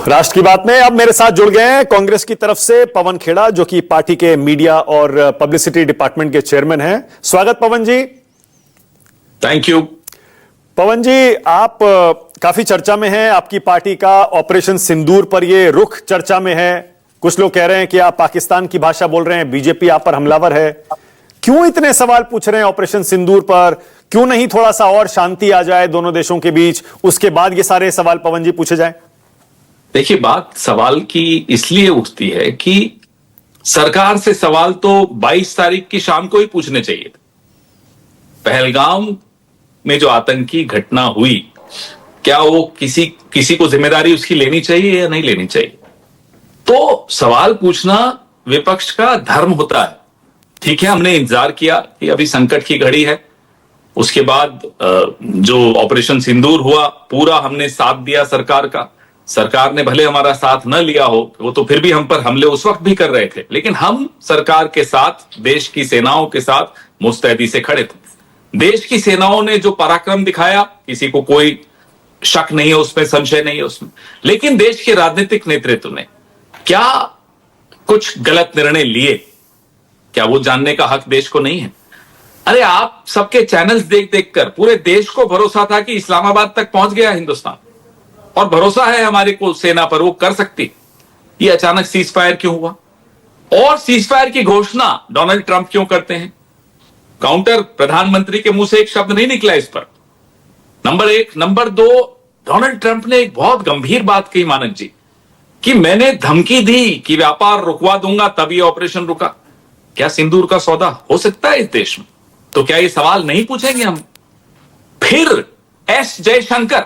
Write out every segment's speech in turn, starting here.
राष्ट्र की बात में अब मेरे साथ जुड़ गए हैं कांग्रेस की तरफ से पवन खेड़ा, जो कि पार्टी के मीडिया और पब्लिसिटी डिपार्टमेंट के चेयरमैन हैं। स्वागत पवन जी। Thank you. पवन जी, आप काफी चर्चा में हैं। आपकी पार्टी का ऑपरेशन सिंदूर पर ये रुख चर्चा में है। कुछ लोग कह रहे हैं कि आप पाकिस्तान की भाषा बोल रहे हैं, बीजेपी आप पर हमलावर है। क्यों इतने सवाल पूछ रहे हैं ऑपरेशन सिंदूर पर? क्यों नहीं थोड़ा सा और शांति आ जाए दोनों देशों के बीच, उसके बाद ये सारे सवाल पवन जी पूछे जाएं? देखिए, बात सवाल की इसलिए उठती है कि सरकार से सवाल तो 22 तारीख की शाम को ही पूछने चाहिए। पहलगाम में जो आतंकी घटना हुई, क्या वो किसी को जिम्मेदारी उसकी लेनी चाहिए या नहीं लेनी चाहिए? तो सवाल पूछना विपक्ष का धर्म होता है। ठीक है, हमने इंतजार किया कि अभी संकट की घड़ी है। उसके बाद जो ऑपरेशन सिंदूर हुआ, पूरा हमने साथ दिया सरकार का। सरकार ने भले हमारा साथ न लिया हो, वो तो फिर भी हम पर हमले उस वक्त भी कर रहे थे, लेकिन हम सरकार के साथ, देश की सेनाओं के साथ मुस्तैदी से खड़े थे। देश की सेनाओं ने जो पराक्रम दिखाया, किसी को कोई शक नहीं है उसमें, संशय नहीं है उसमें। लेकिन देश के राजनीतिक नेतृत्व ने क्या कुछ गलत निर्णय लिए? क्या वो जानने का हक देश को नहीं है? अरे, आप सबके चैनल्स देख देखकर पूरे देश को भरोसा था कि इस्लामाबाद तक पहुंच गया हिंदुस्तान, और भरोसा है हमारे को सेना पर, वो कर सकती। ये अचानक सीज फायर क्यों हुआ? और सीज फायर की घोषणा डोनाल्ड ट्रंप क्यों करते हैं? काउंटर प्रधानमंत्री के मुंह से एक शब्द नहीं निकला इस पर। नंबर एक। नंबर दो, डोनाल्ड ट्रंप ने एक बहुत गंभीर बात कही मानक जी, कि मैंने धमकी दी कि व्यापार रुकवा दूंगा, तब ये ऑपरेशन रुका। क्या सिंदूर का सौदा हो सकता है इस देश में? तो क्या ये सवाल नहीं पूछेंगे हम? फिर एस जयशंकर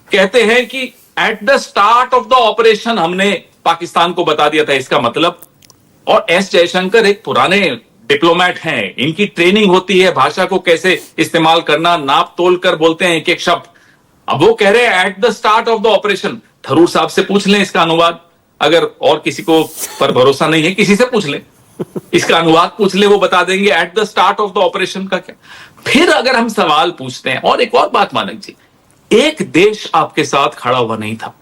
कहते हैं कि at the start of the operation हमने पाकिस्तान को बता दिया था। इसका मतलब, और एस जयशंकर एक पुराने डिप्लोमेट हैं, इनकी ट्रेनिंग होती है भाषा को कैसे इस्तेमाल करना, नाप तोल कर बोलते हैं एक एक शब्द। अब वो कह रहे हैं at the start of the operation. Tharoor साहब से पूछ लें इसका अनुवाद, अगर और किसी को पर भरोसा नहीं है किसी से पूछ लें, इसका अनुवाद पूछ ले, वो बता देंगे at the start of the operation का क्या। फिर अगर हम सवाल पूछते हैं, और एक और बात मानक जी, एक देश आपके साथ खड़ा हुआ नहीं था।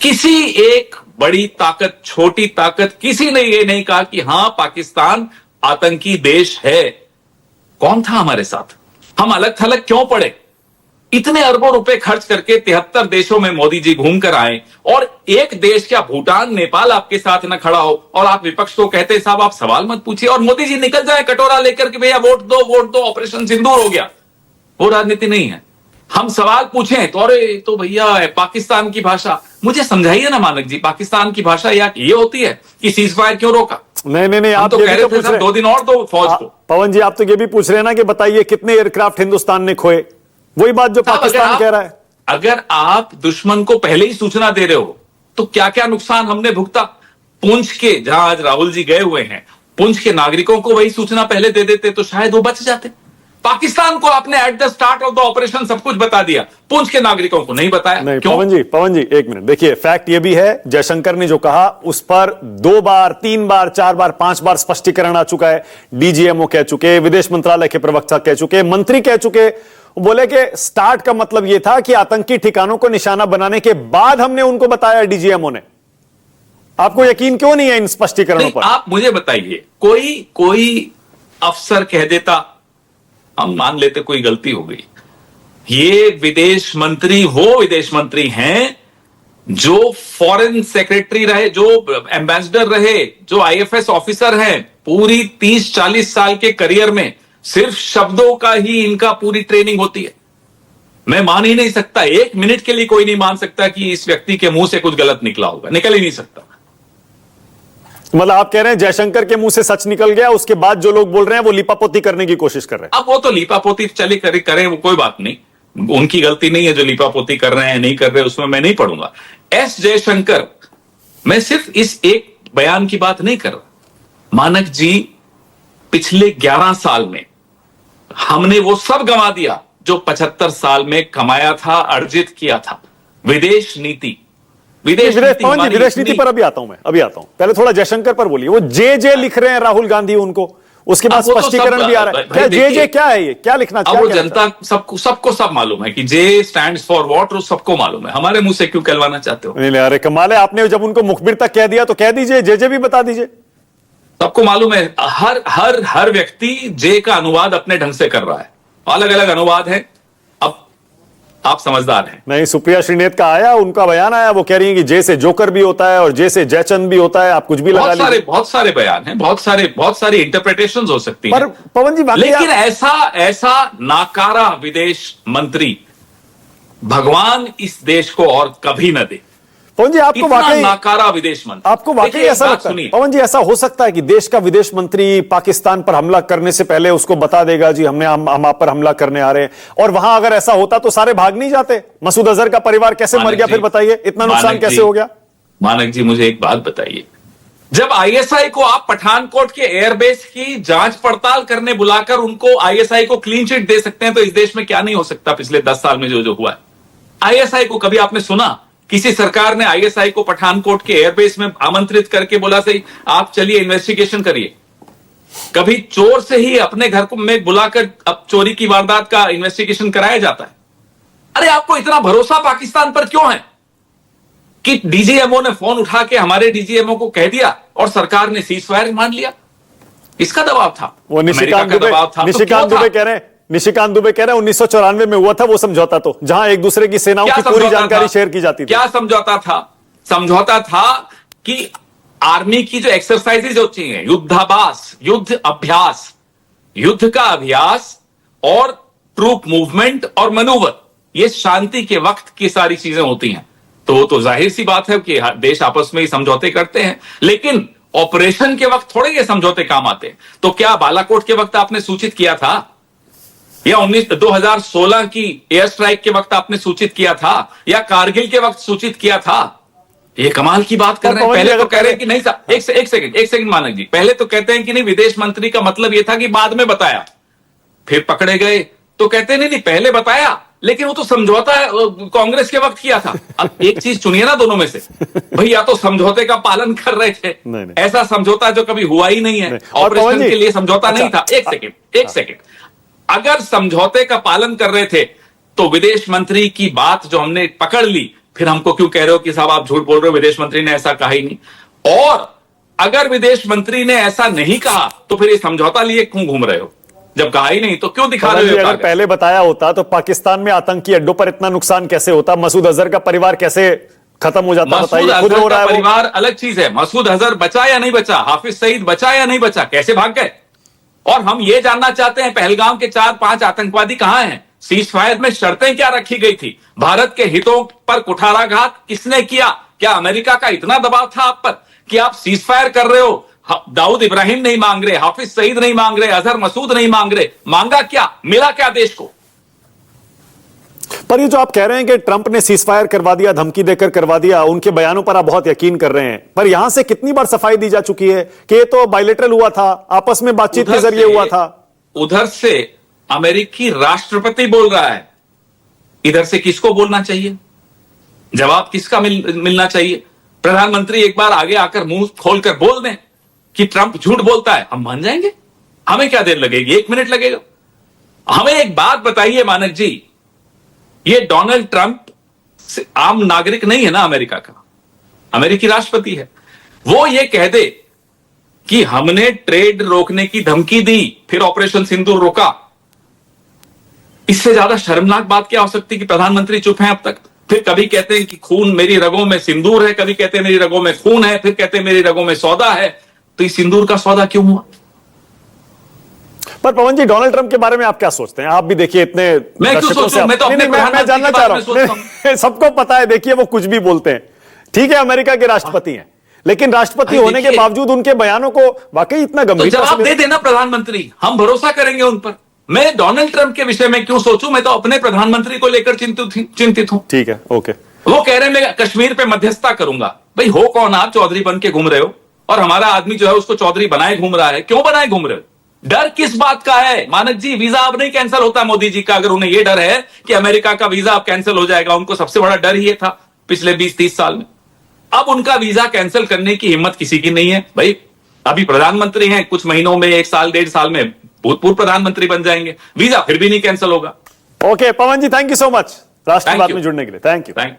किसी एक बड़ी ताकत, छोटी ताकत, किसी ने यह नहीं कहा कि हां पाकिस्तान आतंकी देश है। कौन था हमारे साथ? हम अलग थलग क्यों पड़े? इतने अरबों रुपए खर्च करके 73 देशों में मोदी जी घूम कर आए, और एक देश, क्या भूटान, नेपाल आपके साथ न खड़ा हो, और आप विपक्ष को कहते साहब आप सवाल मत पूछिए, और मोदी जी निकल जाए कटोरा लेकर के भैया वोट दो, ऑपरेशन सिंदूर हो गया। वो राजनीति नहीं है। हम सवाल पूछें तो अरे तो भैया पाकिस्तान की भाषा, मुझे समझाइए ना मानक जी, पाकिस्तान की भाषा या ये होती है कि सीज फायर क्यों रोका? नहीं, आप तो कह रहे थे 2 दिन और दो फौज को। पवन जी, आप तो ये भी पूछ रहे हैं ना कि बताइए कितने एयरक्राफ्ट हिंदुस्तान ने खोए। वही बात जो पाकिस्तान कह रहा है। अगर आप दुश्मन को पहले ही सूचना दे रहे हो, तो क्या क्या नुकसान हमने भुगता। पुंछ के, जहां आज राहुल जी गए हुए हैं, पुंछ के नागरिकों को वही सूचना पहले दे देते तो शायद वो बच जाते। पाकिस्तान को आपने at the start of the operation सब कुछ बता दिया, पुंछ के नागरिकों को नहीं बताया। नहीं, क्यों? पवन जी एक मिनट देखिए, फैक्ट ये भी है, जयशंकर ने जो कहा उस पर 2 बार, 3 बार, 4 बार, 5 बार स्पष्टीकरण आ चुका है। डीजीएमओ कह चुके, विदेश मंत्रालय के प्रवक्ता कह चुके, मंत्री कह चुके। वो बोले कि स्टार्ट का मतलब यह था कि आतंकी ठिकानों को निशाना बनाने के बाद हमने उनको बताया, डीजीएमओ ने। आपको यकीन क्यों नहीं है इन स्पष्टीकरणों पर? आप मुझे बताइए, कोई अफसर कह देता, हम मान लेते कोई गलती हो गई। ये विदेश मंत्री हैं जो फॉरेन सेक्रेटरी रहे, जो एम्बेसडर रहे, जो आईएफएस ऑफिसर हैं, पूरी 30-40 साल के करियर में सिर्फ शब्दों का ही इनका पूरी ट्रेनिंग होती है। मैं मान ही नहीं सकता, 1 मिनट के लिए कोई नहीं मान सकता कि इस व्यक्ति के मुंह से कुछ गलत निकला होगा, निकल ही नहीं सकता। मतलब आप कह रहे हैं जयशंकर के मुंह से सच निकल गया, उसके बाद जो लोग बोल रहे हैं वो लीपापोती करने की कोशिश कर रहे हैं। अब वो तो लीपापोती चले करें, वो कोई बात नहीं, उनकी गलती नहीं है जो लीपापोती कर रहे हैं नहीं कर रहे, उसमें मैं नहीं पढ़ूंगा। एस जयशंकर, मैं सिर्फ इस एक बयान की बात नहीं कर रहा मानक जी। पिछले 11 साल में हमने वो सब गंवा दिया जो 75 साल में कमाया था, अर्जित किया था। विदेश नीति विदेश नीति पर अभी आता हूं मैं, पहले थोड़ा जयशंकर पर बोलिए। वो जे लिख रहे हैं राहुल गांधी, उनको उसके बाद अब वो तो स्पष्टीकरण सब- भी आ रहा है। भाई क्या देखिए, जे क्या है, ये क्या लिखना अब क्या वो कहना जनता सबको सब मालूम है कि जे स्टैंड्स फॉर व्हाट, सबको मालूम है। हमारे मुंह से क्यों कहलवाना चाहते हो? नहीं, अरे कमाल है, आपने जब उनको मुखबिर तक कह दिया तो कह दीजिए, जे भी बता दीजिए। सबको मालूम है। हर व्यक्ति जे का अनुवाद अपने ढंग से कर रहा है, अलग अलग अनुवाद है। अब आप समझदार हैं। नहीं, सुप्रिया श्रीनेत का आया, उनका बयान आया, वो कह रही है कि जे से जोकर भी होता है और जे से जयचंद भी होता है, आप कुछ भी लगा लीजिए। बहुत सारे बयान हैं, बहुत सारी इंटरप्रिटेशंस हो सकती पर हैं। पवन जी वाकई लेकिन ऐसा नाकारा विदेश मंत्री भगवान इस देश को और कभी न दे। पवन जी आपको इतना वाकई नाकारा विदेश मंत्री। आपको वाकई देखिए, एक ऐसा बात लगता है सुनिए। पवन जी, ऐसा हो सकता है कि देश का विदेश मंत्री पाकिस्तान पर हमला करने से पहले उसको बता देगा जी हम आप पर हमला करने आ रहे हैं, और वहां अगर ऐसा होता तो सारे भाग नहीं जाते? मसूद अजहर का परिवार कैसे मर गया, फिर बताइए, इतना नुकसान कैसे हो गया? मानक जी, मुझे एक बात बताइए, जब आईएसआई को आप पठानकोट के एयरबेस की जांच पड़ताल करने बुलाकर उनको आईएसआई को क्लीन चिट दे सकते हैं, तो इस देश में क्या नहीं हो सकता पिछले 10 साल में जो हुआ है? आईएसआई को कभी आपने सुना किसी सरकार ने आईएसआई को पठानकोट के एयरबेस में आमंत्रित करके बोला सही आप चलिए इन्वेस्टिगेशन करिए? कभी चोर से ही अपने घर को में बुलाकर अब चोरी की वारदात का इन्वेस्टिगेशन कराया जाता है? अरे आपको इतना भरोसा पाकिस्तान पर क्यों है कि डीजीएमओ ने फोन उठा के हमारे डीजीएमओ को कह दिया और सरकार ने सीजफायर मान लिया? इसका दबाव था, वो अमेरिका का दबाव था। निशिकांत दुबे कह रहे हैं 1994 में हुआ था वो समझौता, तो जहां एक दूसरे की सेनाओं की पूरी जानकारी शेयर की जाती थी। क्या समझौता था? समझौता था कि आर्मी की जो एक्सरसाइजेज होती हैं, युद्धाभ्यास, युद्ध अभ्यास, युद्ध का अभ्यास और ट्रूप मूवमेंट और मनूवर, ये शांति के वक्त की सारी चीजें होती हैं। तो वो तो जाहिर सी बात है कि देश आपस में ही समझौते करते हैं, लेकिन ऑपरेशन के वक्त थोड़े ये समझौते काम आते हैं। तो क्या बालाकोट के वक्त आपने सूचित किया था, या 2016 की एयर स्ट्राइक के वक्त आपने सूचित किया था, या कारगिल के वक्त सूचित किया था? ये कमाल की बात कर रहे हैं। पहले तो कह रहे हैं कि नहीं साहब, एक सेकंड मानक जी, पहले तो कहते हैं कि नहीं विदेश मंत्री का मतलब यह था कि बाद में बताया, फिर पकड़े गए तो कहते नहीं पहले बताया, लेकिन वो तो समझौता कांग्रेस के वक्त किया था। अब एक चीज चुनिए ना दोनों में से, भाई या तो समझौते का पालन कर रहे थे, नहीं। ऐसा समझौता जो कभी हुआ ही नहीं है, ऑपरेशन के लिए समझौता नहीं था। एक सेकंड, अगर समझौते का पालन कर रहे थे तो विदेश मंत्री की बात जो हमने पकड़ ली, फिर हमको क्यों कह रहे हो कि साहब आप झूठ बोल रहे हो, विदेश मंत्री ने ऐसा कहा ही नहीं? और अगर विदेश मंत्री ने ऐसा नहीं कहा तो फिर ये समझौता लिए क्यों घूम रहे हो? जब कहा ही नहीं तो क्यों दिखा रहे हो? अगर पहले बताया होता तो पाकिस्तान में आतंकी अड्डों पर इतना नुकसान कैसे होता? मसूद अजहर का परिवार कैसे खत्म हो जाता? मसूद अजहर का परिवार अलग चीज है। मसूद अजहर बचा या नहीं बचा, हाफिज सईद बचा या नहीं बचा, कैसे भाग गए? और हम ये जानना चाहते हैं पहलगाम के 4-5 आतंकवादी कहां हैं? सीज फायर में शर्तें क्या रखी गई थी? भारत के हितों पर कुठाराघात किसने किया? क्या अमेरिका का इतना दबाव था आप पर कि आप सीज फायर कर रहे हो? दाऊद इब्राहिम नहीं मांग रहे, हाफिज सईद नहीं मांग रहे, अजहर मसूद नहीं मांग रहे, मांगा क्या, मिला क्या देश को? पर ये जो आप कह रहे हैं कि ट्रंप ने सीज फायर करवा दिया, धमकी देकर करवा दिया, उनके बयानों पर आप बहुत यकीन कर रहे हैं, पर यहां से कितनी बार सफाई दी जा चुकी है कि ये तो बायलेटरल हुआ था, आपस में बातचीत के जरिए हुआ था? उधर से अमेरिकी राष्ट्रपति बोल रहा है, इधर से किसको बोलना चाहिए? जवाब किसका मिलना चाहिए? प्रधानमंत्री एक बार आगे आकर मुंह खोलकर बोल दें कि ट्रंप झूठ बोलता है, हम मान जाएंगे। हमें क्या देर लगेगी, 1 मिनट लगेगा। हमें एक बात बताइए मानक जी, ये डोनाल्ड ट्रंप आम नागरिक नहीं है ना अमेरिका का, अमेरिकी राष्ट्रपति है। वो ये कह दे कि हमने ट्रेड रोकने की धमकी दी, फिर ऑपरेशन सिंदूर रोका, इससे ज्यादा शर्मनाक बात क्या हो सकती कि प्रधानमंत्री चुप हैं अब तक? फिर कभी कहते हैं कि खून मेरी रगों में सिंदूर है, कभी कहते हैं मेरी रगों में खून है, फिर कहते हैं मेरी रगों में सौदा है। तो इस सिंदूर का सौदा क्यों हुआ? पर पवन जी, डोनाल्ड ट्रंप के बारे में आप क्या सोचते हैं? आप भी देखिए इतने मैं क्यों सोचूं? मैं तो अपने मैं जानना चाह रहा हूं। सबको पता है, देखिए वो कुछ भी बोलते हैं, ठीक है, अमेरिका के राष्ट्रपति हैं, लेकिन राष्ट्रपति होने के बावजूद उनके बयानों को वाकई इतना गंभीरता से जवाब दे देना प्रधानमंत्री, हम भरोसा करेंगे उन पर। मैं डोनाल्ड ट्रंप के विषय में क्यों सोचूं? मैं तो अपने प्रधानमंत्री को लेकर चिंतित हूं। ठीक है, ओके। वो कह रहे हैं मैं कश्मीर पे मध्यस्थता करूंगा। भाई हो कौन आप? चौधरी बन के घूम रहे हो, और हमारा आदमी जो है उसको चौधरी बनाए घूम रहा है। क्यों बनाए घूम रहे हो? डर किस बात का है मानक जी? वीजा अब नहीं कैंसिल होता मोदी जी का। अगर उन्हें यह डर है कि अमेरिका का वीजा अब कैंसिल हो जाएगा, उनको सबसे बड़ा डर ही था पिछले 20-30 साल में, अब उनका वीजा कैंसिल करने की हिम्मत किसी की नहीं है। भाई अभी प्रधानमंत्री हैं, कुछ महीनों में, 1 साल 1.5 साल में भूतपूर्व प्रधानमंत्री बन जाएंगे, वीजा फिर भी नहीं कैंसिल होगा। Okay Pawan ji, thank you so much राष्ट्रीय Thank बात you. में जुड़ने के लिए। Thank you. थैंक